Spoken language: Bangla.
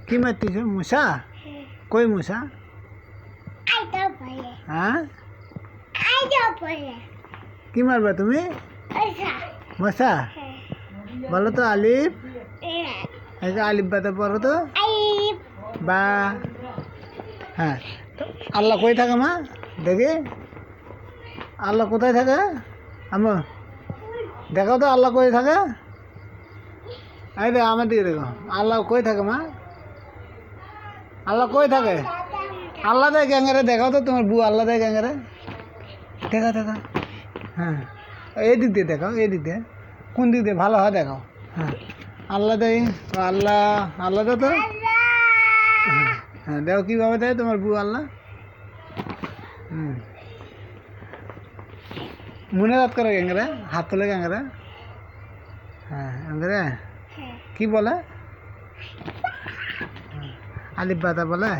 কি মারতেছো? মশা? কই মশা? হ্যাঁ, কি মারবা তুমি? মশা? বলো তো আলিফ। আলিফ বাতে পড়ো তো। বা। হ্যাঁ, আল্লাহ কই থাকে মা? দেখি আল্লাহ কোথায় থাকে? আমার দেখো তো আল্লাহ কই থাকে। এই দেখো আমার দিকে দেখো, আল্লাহ কই থাকে মা? আল্লাহ কই থাকে? আল্লাহ দেয় গ্যাঙ্গারে, দেখাও তো তোমার বউ আল্লাহ দেয় গ্যাঙ্গারে। দেখা দেখা। হ্যাঁ, এই দিক দিয়ে দেখাও, এই দিক দিয়ে। কোন দিক দিয়ে ভালো হয় দেখাও। হ্যাঁ, আল্লাহ দেয়। আল্লাহ আল্লাহ দে তো। হ্যাঁ হ্যাঁ, দেখো কীভাবে দেয় তোমার বউ আল্লাহ। মনে রাত করে গ্যাঙ্গারে, হাত তোলে গ্যাঙ্গারে। হ্যাঁ গ্যাঙ্গারে কি বলে? আলিফ বাতা বলে।